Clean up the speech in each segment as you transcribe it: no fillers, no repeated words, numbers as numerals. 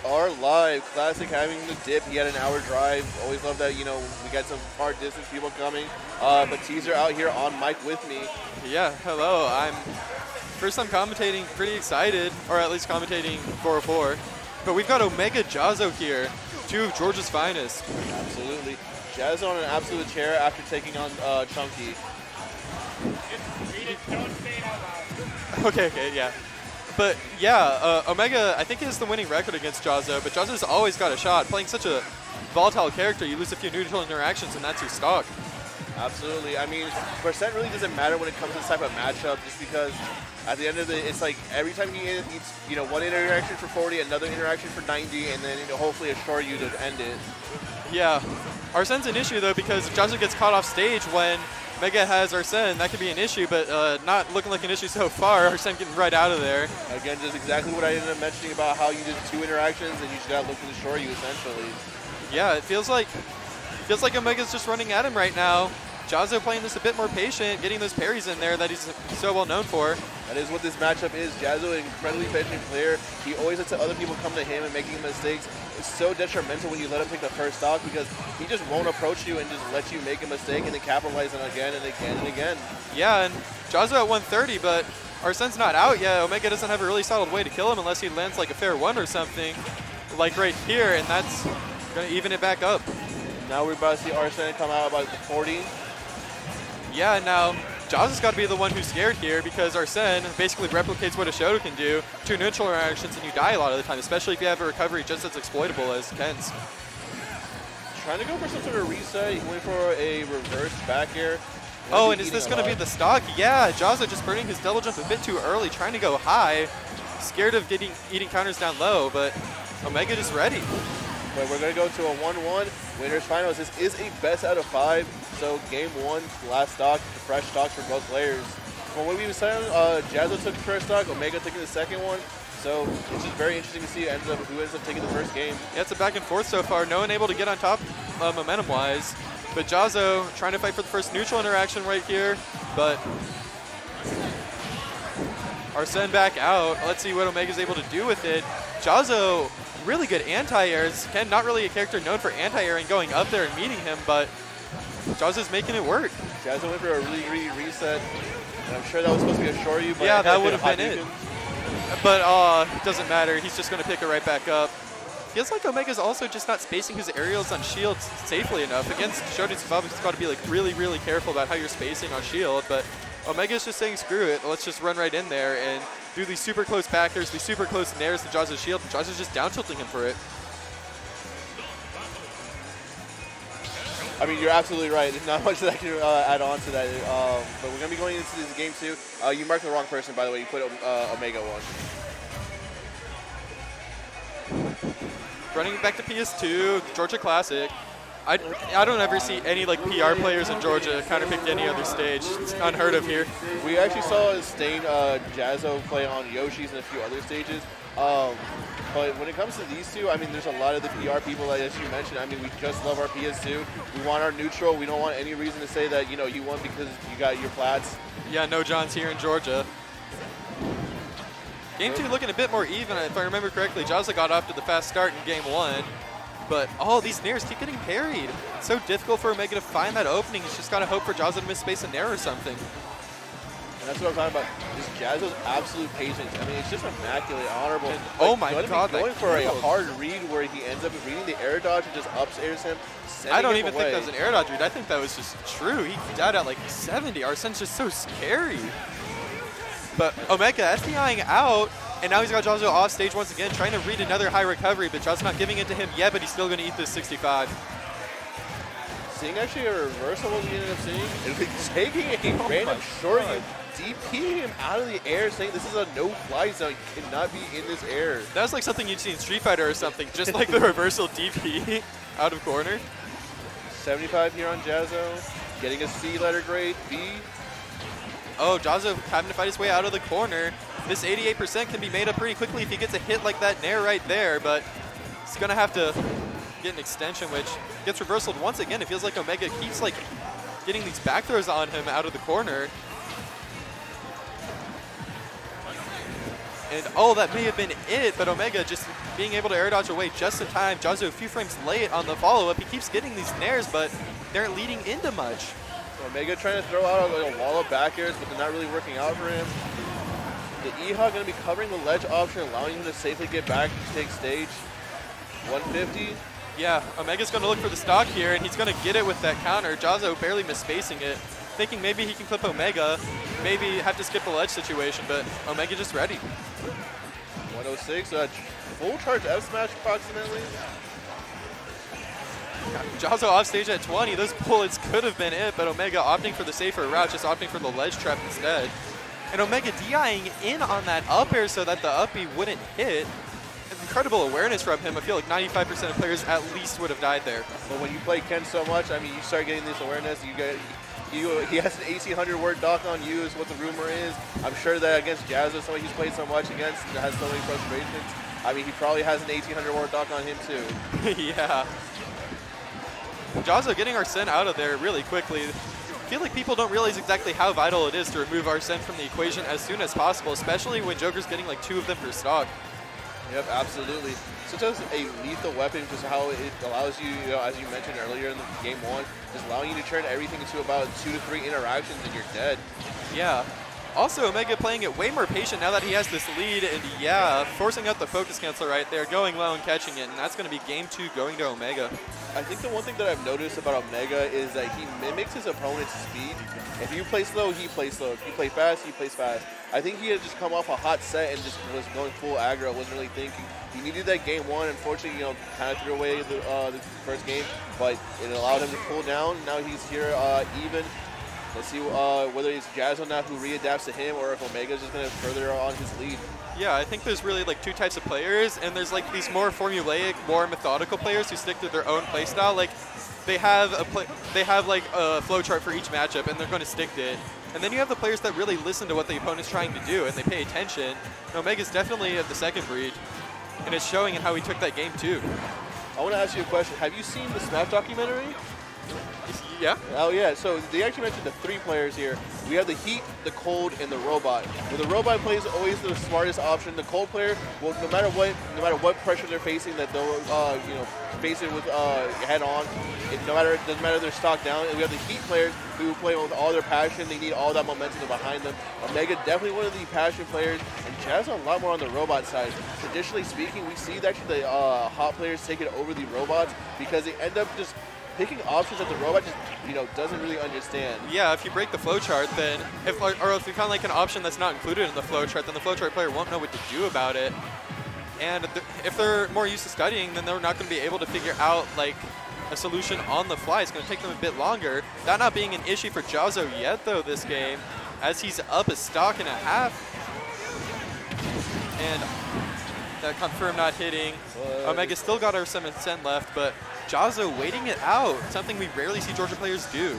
are live. Classic having the dip. He had an hour drive. Always love that, you know, we got some far distance people coming. But Teaser out here on mic with me. Yeah, hello. I'm first time commentating, pretty excited, or at least commentating 404. But we've got Omega Jahzzo here, two of Georgia's finest. Absolutely. Jahzzo on an absolute chair after taking on Chunky. Just read it, don't say it out loud. Okay, yeah. But yeah, Omega, I think he has the winning record against Jahzzo, but Jahzzo's always got a shot. Playing such a volatile character, you lose a few neutral interactions and that's your stock. Absolutely. I mean, percent really doesn't matter when it comes to this type of matchup, just because at the end of it, it's like every time he needs, you know, one interaction for 40, another interaction for 90, and then, you know, hopefully a short you to end it. Yeah. Arsene's an issue though, because if Jahzzo gets caught off stage when Mega has Arsene, that could be an issue, but not looking like an issue so far. Arsene getting right out of there. Again, just exactly what I ended up mentioning about how you did 2 interactions and you just got to look for the short you essentially. Yeah, it feels like Omega's just running at him right now. Jahzzo playing this a bit more patient, getting those parries in there that he's so well known for. That is what this matchup is. Jahzzo, an incredibly patient player. He always lets other people come to him and making mistakes. It's so detrimental when you let him take the first stock because he just won't approach you and just let you make a mistake and then capitalize on it again and again and again. Yeah, and Jahzzo at 130, but Arsene's not out yet. Omega doesn't have a really solid way to kill him unless he lands like a fair one or something, like right here, and that's going to even it back up. Now we're about to see Arsene come out about the 40. Yeah, now Jahzzo's got to be the one who's scared here because Arsene basically replicates what a Shoto can do. 2 neutral interactions and you die a lot of the time, especially if you have a recovery just as exploitable as Ken's. Trying to go for some sort of reset. He went for a reverse back air. Oh, and is this going to be the stock? Yeah, Jahzzo just burning his double jump a bit too early, trying to go high. Scared of eating counters down low, but Omega just ready. But we're going to go to a 1-1 winners finals. This is a best out of 5. So game 1, last stock, fresh stocks for both players. From what we were saying, Jahzzo took the first stock, Omega taking the second one. So it's just very interesting to see who ends up taking the first game. Yeah, it's a back and forth so far. No one able to get on top momentum-wise. But Jahzzo trying to fight for the first neutral interaction right here. But Arsene back out. Let's see what Omega's able to do with it. Jahzzo, really good anti-airs. Ken, not really a character known for anti-airing, going up there and meeting him, but Jahzzo's making it work. Jahzzo went for a really great reset. And I'm sure that was supposed to be a short you, but yeah, that would have been it. But it doesn't matter. He's just going to pick it right back up. Feels like Omega's also just not spacing his aerials on shield safely enough. Against Shoto's obviously got to be like really, really careful about how you're spacing on shield, but Omega's just saying screw it. Let's just run right in there and do these super close backers, these super close nairs to Jahzzo's shield, and Jahzzo's just down tilting him for it. I mean, you're absolutely right. There's not much that I can add on to that. But we're going to be going into this game, too. You marked the wrong person, by the way. You put Omega 1. Running back to PS2, Georgia Classic. I don't ever see any like PR players in Georgia counterpicked any other stage. It's unheard of here. We actually saw Stain Jahzzo play on Yoshi's and a few other stages. But when it comes to these two, I mean, there's a lot of the PR people, like, as you mentioned. I mean, we just love our PS2. We want our neutral. We don't want any reason to say that, you know, you won because you got your plats. Yeah, no Johns here in Georgia. Game 2 looking a bit more even, if I remember correctly. Jahzzo got off to the fast start in game 1. But all these nairs keep getting parried. It's so difficult for Omega to find that opening. He's just got to hope for Jahzzo to misspace a nair or something. And that's what I'm talking about. Just Jahzzo's absolute patience. I mean, it's just immaculate, honorable. And, like, oh my God, going for a hard read where he ends up reading the air dodge and just ups airs him. I don't even think that was an air dodge read. I think that was just true. He died at like 70. Arsene's just so scary. But Omega SDIing out. And now he's got Jahzzo off stage once again, trying to read another high recovery, but Jahzzo's not giving it to him yet, but he's still going to eat this 65. Seeing actually a reversal of what we ended up seeing, and taking a random short, DPing him out of the air, saying this is a no-fly zone, you cannot be in this air. That was like something you'd see in Street Fighter or something, just like the reversal DP out of corner. 75 here on Jahzzo, getting a C letter grade, B. Oh, Jahzzo having to fight his way out of the corner. This 88% can be made up pretty quickly if he gets a hit like that nair right there, but he's going to have to get an extension, which gets reversaled once again. It feels like Omega keeps like getting these back throws on him out of the corner. And oh, that may have been it, but Omega just being able to air dodge away just in time. Jahzzo a few frames late on the follow-up. He keeps getting these nairs, but they're leading into much. So Omega trying to throw out a wall of back airs, but they're not really working out for him. The E-Hawk going to be covering the ledge option, allowing him to safely get back to take stage. 150. Yeah, Omega's going to look for the stock here, and he's going to get it with that counter. Jahzzo barely misspacing it, thinking maybe he can clip Omega, maybe have to skip the ledge situation, but Omega just ready. 106, full charge F smash approximately. Jahzzo off stage at 20. Those bullets could have been it, but Omega opting for the safer route, just opting for the ledge trap instead. And Omega DIing in on that up air so that the up B wouldn't hit. Incredible awareness from him. I feel like 95% of players at least would have died there. But when you play Ken so much, I mean, you start getting this awareness. He has an 1,800 word dock on you is what the rumor is. I'm sure that against Jahzzo, somebody he's played so much against and has so many frustrations, I mean, he probably has an 1,800 word dock on him too. Yeah. Jahzzo getting Arsene out of there really quickly. I feel like people don't realize exactly how vital it is to remove Arsene from the equation as soon as possible, especially when Joker's getting like 2 of them per stock. Yep, absolutely. Such as a lethal weapon, just how it allows you, as you mentioned earlier in the game 1, just allowing you to turn everything into about 2 to 3 interactions and you're dead. Yeah. Also, Omega playing it way more patient now that he has this lead, and yeah, forcing out the focus cancel right there, going low and catching it, and that's going to be game 2 going to Omega. I think the one thing that I've noticed about Omega is that he mimics his opponent's speed. If you play slow, he plays slow. If you play fast, he plays fast. I think he had just come off a hot set and just was going full aggro, wasn't really thinking. He needed that game 1. Unfortunately, kind of threw away the first game, but it allowed him to cool down. Now he's here even. Let's see whether it's Jahzzo now who readapts to him or if Omega's just going to further on his lead. Yeah, I think there's really like 2 types of players, and there's like these more formulaic, more methodical players who stick to their own playstyle. Like they have like a flow chart for each matchup, and they're going to stick to it. And then you have the players that really listen to what the opponent's trying to do, and they pay attention. And Omega's definitely at the second breed, and it's showing in how he took that game too. I want to ask you a question. Have you seen the Smash documentary? Yeah. Oh yeah, so they actually mentioned the 3 players here. We have the Heat, the Cold, and the Robot. Well, the Robot play is always the smartest option. The Cold player, well, no matter what pressure they're facing, that they'll face it with head on. It doesn't matter if they're stocked down. And we have the Heat players who play with all their passion. They need all that momentum behind them. Omega definitely one of the passion players, and Jahzzo a lot more on the Robot side. Traditionally speaking, we see that actually the hot players take it over the Robots because they end up just picking options that the Robot just doesn't really understand. Yeah, if you break the flowchart, then if you found like an option that's not included in the flowchart, then the flowchart player won't know what to do about it. And if they're more used to studying, then they're not going to be able to figure out like a solution on the fly. It's going to take them a bit longer. That not being an issue for Jahzzo yet though this game, as he's up a stock and a half. And that confirm not hitting. Omega still got our 7 cent left, but Jahzzo waiting it out, something we rarely see Georgia players do.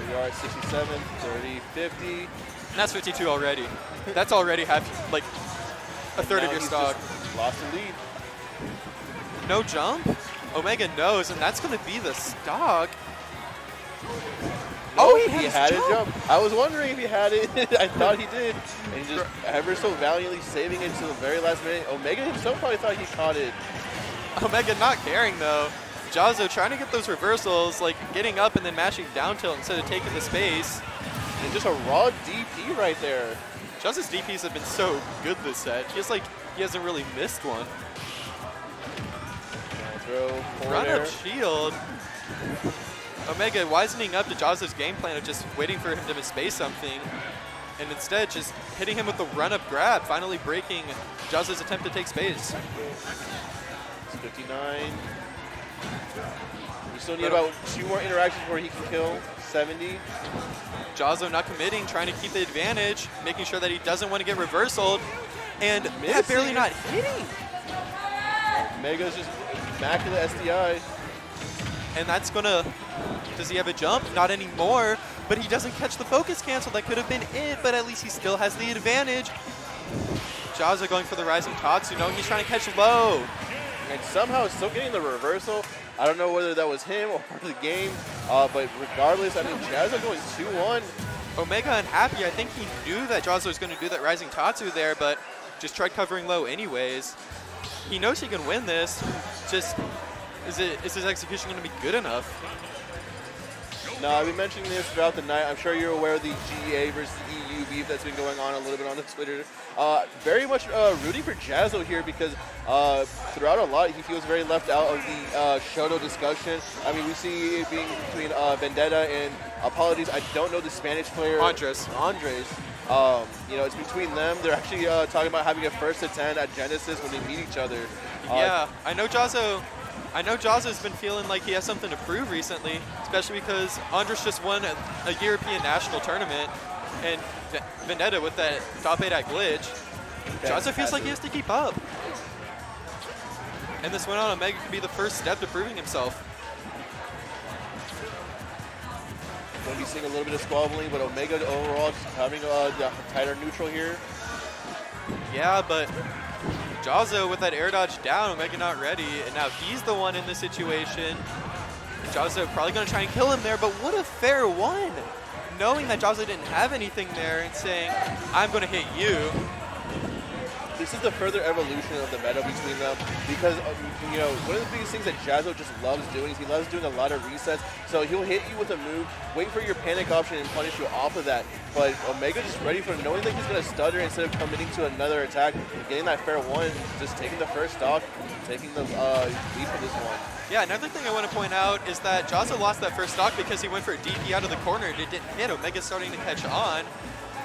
We are at 67, 30, 50. And that's 52 already. That's already half, like a third of your stock. Lost the lead. No jump? Omega knows, and that's going to be the stock. No, he had a jump. I was wondering if he had it. I thought he did. And he just ever so valiantly saving it to the very last minute. Omega himself probably thought he caught it. Omega not caring though. Jahzzo trying to get those reversals, like getting up and then mashing down tilt instead of taking the space. And just a raw DP right there. Jahzzo's DPs have been so good this set. He hasn't really missed one. Run up shield. Omega wisening up to Jahzzo's game plan of just waiting for him to misspace something, and instead just hitting him with the run-up grab, finally breaking Jahzzo's attempt to take space. It's 59. We still need about 2 more interactions where he can kill. 70. Jahzzo not committing, trying to keep the advantage, making sure that he doesn't want to get reversaled, and barely not hitting. Omega's just immaculate SDI. And that's gonna, does he have a jump? Not anymore, but he doesn't catch the focus cancel. That could have been it, but at least he still has the advantage. Jahzzo going for the rising Tatsu. No, he's trying to catch low. And somehow still getting the reversal. I don't know whether that was him or part of the game, but regardless, I mean, Jahzzo going 2-1. Omega unhappy. I think he knew that Jahzzo was going to do that Rising Tatsu there, but just tried covering low anyways. He knows he can win this. Just, is his execution going to be good enough? No, I've been mentioning this throughout the night. I'm sure you're aware of the GEA versus EU beef that's been going on a little bit on the Twitter. Very much rooting for Jahzzo here because throughout a lot, he feels very left out of the Shoto discussion. I mean, we see it being between Vendetta and apologies, I don't know the Spanish player. Andres. You know, it's between them. They're actually talking about having a 1st to 10 at Genesis when they meet each other. Yeah, I know Jahzzo's been feeling like he has something to prove recently, especially because Andres just won a European national tournament, and Vendetta with that top 8 at glitch. Jahzzo feels like he has to keep up. And this win on Omega could be the first step to proving himself. Going to be seeing a little bit of squabbling, but Omega overall just having a tighter neutral here. Yeah, but Jahzzo with that air dodge down, Omega not ready, and now he's the one in this situation. Jahzzo probably going to try and kill him there, but what a fair one! Knowing that Jahzzo didn't have anything there and saying, I'm going to hit you. This is the further evolution of the meta between them because, you know, one of the biggest things that Jahzzo just loves doing is he loves doing a lot of resets. So he'll hit you with a move, wait for your panic option and punish you off of that. But Omega just ready for knowing that he's going to stutter instead of committing to another attack, getting that fair one, just taking the first stock, taking the lead for this one. Yeah, another thing I want to point out is that Jahzzo lost that first stock because he went for a DP out of the corner and it didn't hit. Omega's starting to catch on.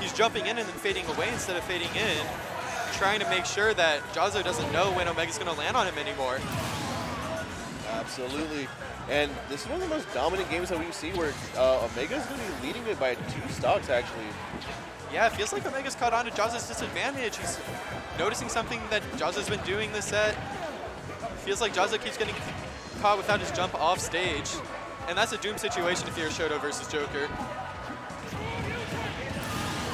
He's jumping in and then fading away instead of fading in, trying to make sure that Jahzzo doesn't know when Omega's going to land on him anymore. Absolutely. And this is one of the most dominant games that we've seen where Omega's going to be leading it by 2 stocks, actually. Yeah, it feels like Omega's caught on to Jahzzo's disadvantage. He's noticing something that Jahzzo's been doing this set. Feels like Jahzzo keeps getting caught without his jump off stage. And that's a doom situation if you're Shoto versus Joker.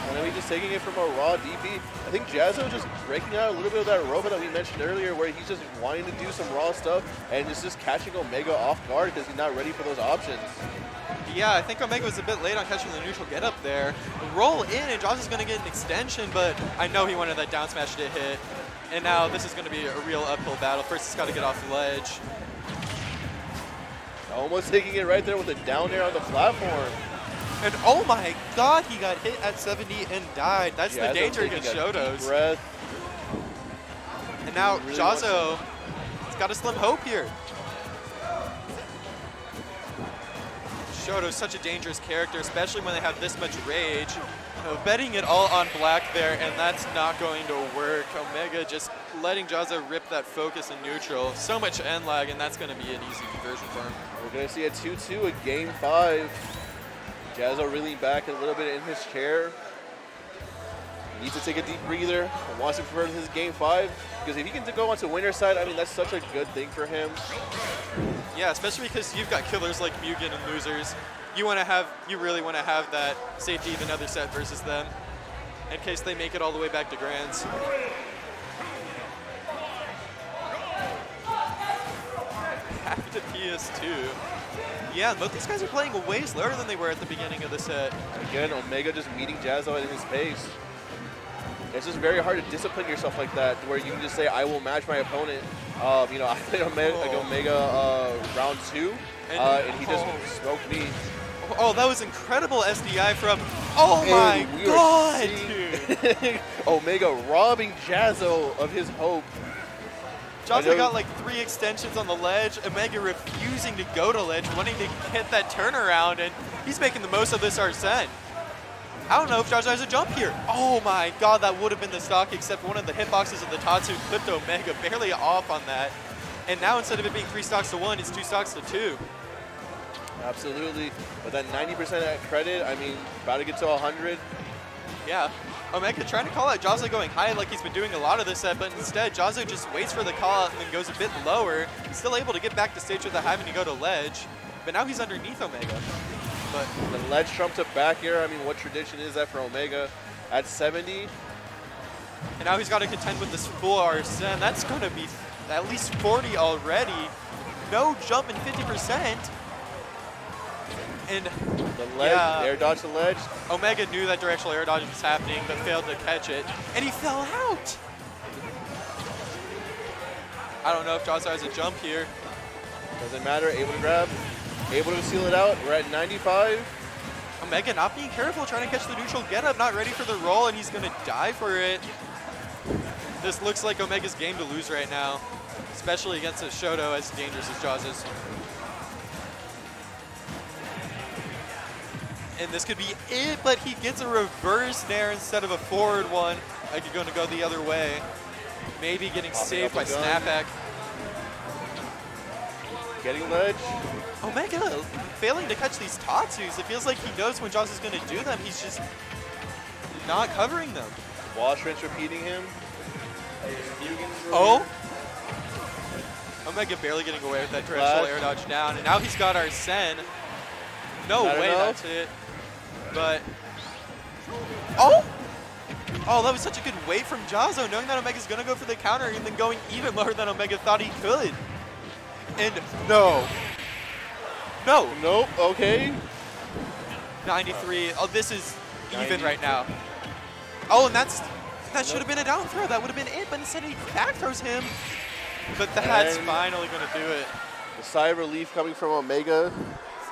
And then just taking it from a raw DP. I think Jahzzo just breaking out a little bit of that robot that we mentioned earlier where he's just wanting to do some raw stuff and it's just catching Omega off guard because he's not ready for those options. Yeah, I think Omega was a bit late on catching the neutral get up there. Roll in and Jahzzo's going to get an extension, but I know he wanted that down smash to hit. And now this is going to be a real uphill battle. First he's got to get off the ledge. Almost taking it right there with a down air on the platform. And oh my god, he got hit at 70 and died. That's the danger against Shotos. And now really Jahzzo has got a slim hope here. Shoto's such a dangerous character, especially when they have this much rage. Betting it all on black there, and that's not going to work. Omega just letting Jahzzo rip that focus in neutral. So much end lag, and that's going to be an easy conversion for him. We're going to see a 2-2 at Game 5. Jahzzo really back a little bit in his chair. Needs to take a deep breather. Wants to convert his Game 5 because if he can go onto winner's side, I mean that's such a good thing for him. Yeah, especially because you've got killers like Mugen and losers. You really want to have that safety of another set versus them in case they make it all the way back to grands. Back to PS2. Yeah, both these guys are playing way slower than they were at the beginning of the set. Again, Omega just meeting Jahzzo at his pace. It's just very hard to discipline yourself like that, where you can just say, I will match my opponent. You know, I played Omega round 2, and he just smoked me. Oh, that was incredible SDI from, oh my god, dude. Omega robbing Jahzzo of his hope. Jahzzo got like 3 extensions on the ledge, Omega refusing to go to ledge, wanting to hit that turnaround, and he's making the most of this Arsene. I don't know if Jahzzo has a jump here. Oh my god, that would have been the stock, except one of the hitboxes of the Tatsu clipped Omega barely off on that. And now instead of it being 3 stocks to 1, it's 2 stocks to 2. Absolutely. With that 90% credit, I mean, about to get to 100. Yeah. Omega trying to call out Jahzzo going high like he's been doing a lot of this set, but instead Jahzzo just waits for the call out and then goes a bit lower. Still able to get back to stage without having to go to ledge, but now he's underneath Omega. But the ledge trumped up back here. I mean, what tradition is that for Omega at 70? And now he's got to contend with this full Arsene. That's going to be at least 40 already. No jump in 50%. And The ledge, Yeah. air dodge the ledge. Omega knew that directional air dodge was happening, but failed to catch it, and he fell out. I don't know if Jahzzo has a jump here. Doesn't matter, able to grab, able to seal it out. We're at 95. Omega not being careful, trying to catch the neutral get-up, not ready for the roll, and he's going to die for it. This looks like Omega's game to lose right now, especially against a Shoto as dangerous as Jahzzo's. And this could be it, but he gets a reverse nair instead of a forward one. Like you're going to go the other way. Maybe getting saved by snapback. Getting ledge. Omega failing to catch these Tatsus. It feels like he knows when Jahzzo's going to do them. He's just not covering them. Wash rinse repeating him. Oh! Omega barely getting away with that directional air dodge down. And now he's got Arsene. No way that's it. But, oh! Oh, that was such a good wait from Jahzzo, knowing that Omega's going to go for the counter and then going even lower than Omega thought he could. And no. No. Nope, okay. 93. Oh, this is even right now. Oh, and that should have been a down throw. That would have been it, but instead he back throws him. But that's finally going to do it. The sigh of relief coming from Omega.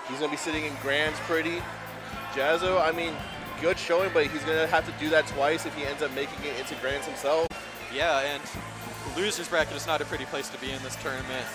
He's going to be sitting in grands pretty. Jahzzo, I mean, good showing, but he's going to have to do that twice if he ends up making it into grands himself. Yeah, and loser's bracket is not a pretty place to be in this tournament.